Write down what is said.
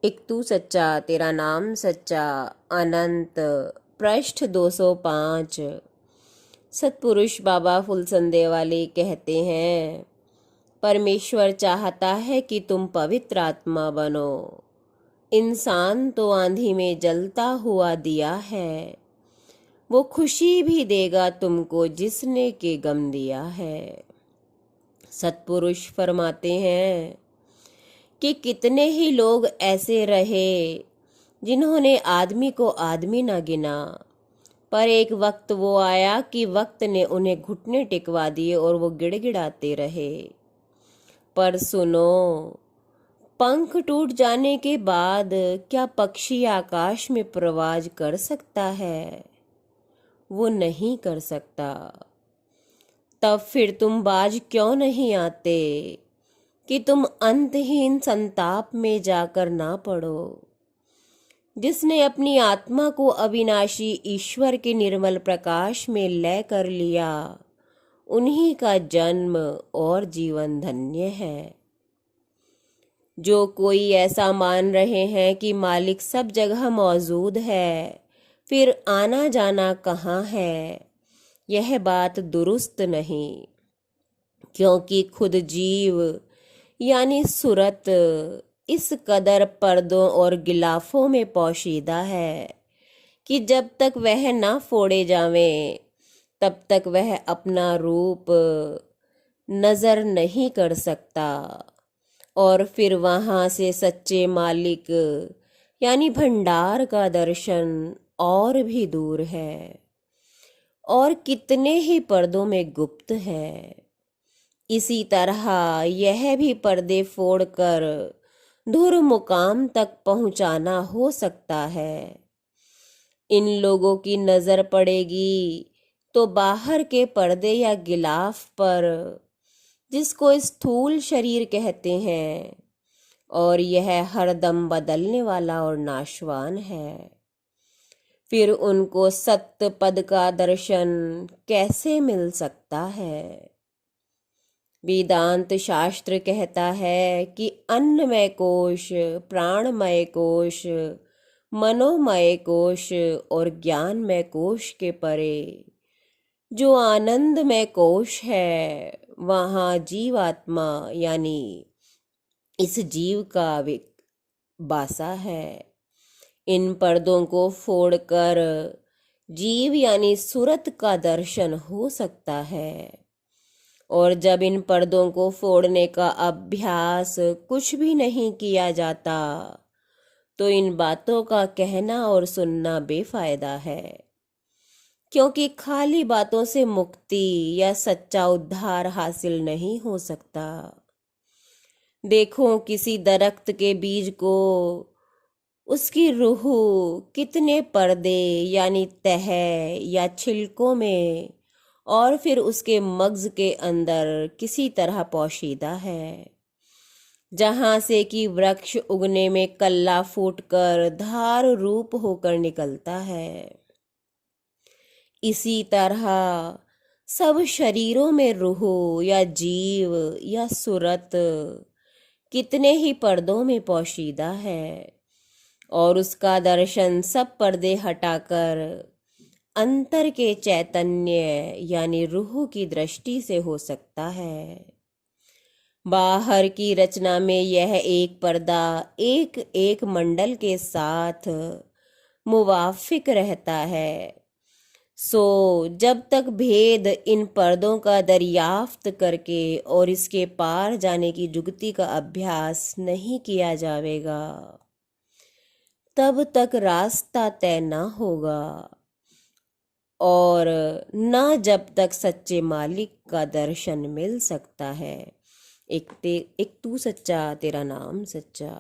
एक तू सच्चा तेरा नाम सच्चा। अनंत पृष्ठ 205। सतपुरुष बाबा फुलसंदे वाले कहते हैं, परमेश्वर चाहता है कि तुम पवित्र आत्मा बनो। इंसान तो आंधी में जलता हुआ दिया है, वो खुशी भी देगा तुमको जिसने के गम दिया है। सतपुरुष फरमाते हैं कि कितने ही लोग ऐसे रहे जिन्होंने आदमी को आदमी ना गिना, पर एक वक्त वो आया कि वक्त ने उन्हें घुटने टिकवा दिए और वो गिड़गिड़ाते रहे। पर सुनो, पंख टूट जाने के बाद क्या पक्षी आकाश में प्रवाज कर सकता है? वो नहीं कर सकता। तब फिर तुम बाज क्यों नहीं आते कि तुम अंतहीन संताप में जाकर ना पड़ो। जिसने अपनी आत्मा को अविनाशी ईश्वर के निर्मल प्रकाश में लय कर लिया, उन्हीं का जन्म और जीवन धन्य है। जो कोई ऐसा मान रहे हैं कि मालिक सब जगह मौजूद है, फिर आना जाना कहाँ है, यह बात दुरुस्त नहीं। क्योंकि खुद जीव यानी सूरत इस कदर पर्दों और गिलाफों में पोशीदा है कि जब तक वह ना फोड़े जावें, तब तक वह अपना रूप नजर नहीं कर सकता। और फिर वहां से सच्चे मालिक यानी भंडार का दर्शन और भी दूर है और कितने ही पर्दों में गुप्त है। इसी तरह यह भी पर्दे फोड़कर धुर मुकाम तक पहुंचाना हो सकता है। इन लोगों की नजर पड़ेगी तो बाहर के पर्दे या गिलाफ पर, जिसको स्थूल शरीर कहते हैं, और यह हरदम बदलने वाला और नाशवान है। फिर उनको सत्य पद का दर्शन कैसे मिल सकता है? वेदांत शास्त्र कहता है कि अन्नमय कोश, प्राणमय कोश, मनोमय कोश और ज्ञानमय कोश के परे जो आनंदमय कोश है, वहाँ जीवात्मा यानी इस जीव का वासा है। इन पर्दों को फोड़कर जीव यानी सूरत का दर्शन हो सकता है। और जब इन पर्दों को फोड़ने का अभ्यास कुछ भी नहीं किया जाता, तो इन बातों का कहना और सुनना बेफायदा है। क्योंकि खाली बातों से मुक्ति या सच्चा उद्धार हासिल नहीं हो सकता। देखो, किसी दरख्त के बीज को उसकी रूह कितने पर्दे यानी तह या छिलकों में और फिर उसके मग्ज के अंदर किसी तरह पोशीदा है, जहां से कि वृक्ष उगने में कल्ला फूटकर धार रूप होकर निकलता है। इसी तरह सब शरीरों में रूह या जीव या सूरत कितने ही पर्दों में पोशीदा है, और उसका दर्शन सब पर्दे हटाकर अंतर के चैतन्य यानी रूह की दृष्टि से हो सकता है। बाहर की रचना में यह एक पर्दा एक एक मंडल के साथ मुवाफिक रहता है। सो जब तक भेद इन पर्दों का दरियाफ्त करके और इसके पार जाने की जुगती का अभ्यास नहीं किया जाएगा, तब तक रास्ता तय न होगा, और न जब तक सच्चे मालिक का दर्शन मिल सकता है। एक तू सच्चा तेरा नाम सच्चा।